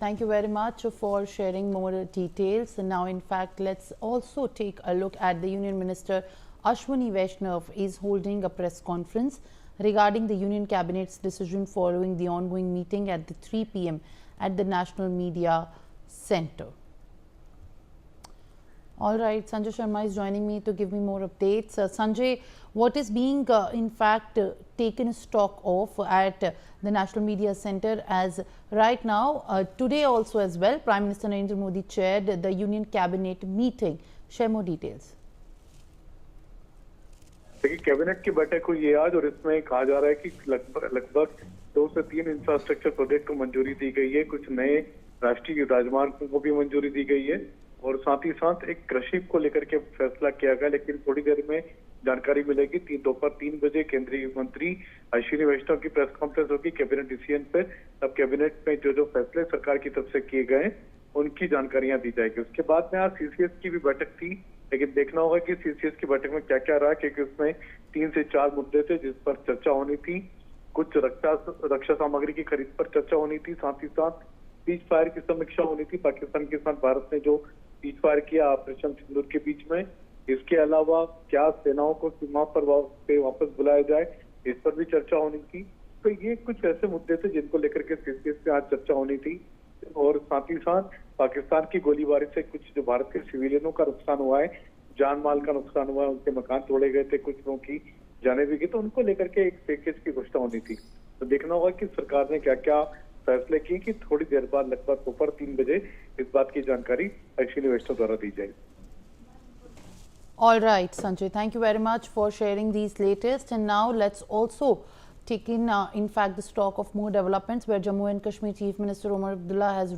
Thank you very much for sharing more details. And now, in fact, let's also take a look at the Union Minister Ashwini Vaishnav is holding a press conference regarding the Union Cabinet's decision following the ongoing meeting at the 3 p.m. at the National Media Centre. All right, Sanjay Sharma is joining me to give me more updates. Sanjay, what is being in fact taken stock of at the National Media Centre, as right now today also as well Prime Minister Narendra Modi chaired the Union Cabinet meeting. Share more details. देखिए, cabinet की बैठक हुई है आज और इसमें कहा जा रहा है कि लगभग 2 से 3 इंफ्रास्ट्रक्चर प्रोजेक्ट को मंजूरी दी गई है। कुछ नए राष्ट्रीय राजमार्गों को भी मंजूरी दी गई है और साथ ही साथ एक कृषि को लेकर के फैसला किया गया। लेकिन थोड़ी देर में जानकारी मिलेगी। दोपहर 3 बजे केंद्रीय मंत्री अश्विनी वैष्णव की प्रेस कॉन्फ्रेंस होगी कैबिनेट डिसीजन पे। तब कैबिनेट में जो फैसले सरकार की तरफ से किए गए उनकी जानकारियां दी जाएगी। उसके बाद में आज सीसीएस की भी बैठक थी, लेकिन देखना होगा कि सीसीएस की बैठक में क्या क्या रहा, क्योंकि उसमें 3 से 4 मुद्दे थे जिस पर चर्चा होनी थी। कुछ रक्षा सामग्री की खरीद पर चर्चा होनी थी, साथ ही साथ सीज फायर की समीक्षा होनी थी। पाकिस्तान के साथ भारत ने जो सीज फायर किया ऑपरेशन सिंदूर के बीच में, इसके अलावा क्या सेनाओं को सीमा पर वापस बुलाया जाए, इस पर भी चर्चा होनी थी। तो ये कुछ ऐसे मुद्दे थे जिनको लेकर के सीसीएस में आज चर्चा होनी थी। और साथ ही साथ पाकिस्तान की गोलीबारी से कुछ जो भारत के सिविलियनों का नुकसान हुआ है, जान माल का नुकसान हुआ है, उनके मकान तोड़े गए थे, कुछ लोगों की जाने भी गई, तो उनको लेकर के एक पैकेज की घोषणा होनी थी। तो देखना होगा कि सरकार ने क्या क्या फैसले किए कि थोड़ी देर बाद लगभग दोपहर 3 बजे इस बात की जानकारी अश्विनी वैष्णव द्वारा दी जाएगी। All right, Sanjay, thank you very much for sharing these latest. And now let's also take in fact, the stock of more developments where Jammu and Kashmir Chief Minister Omar Abdullah has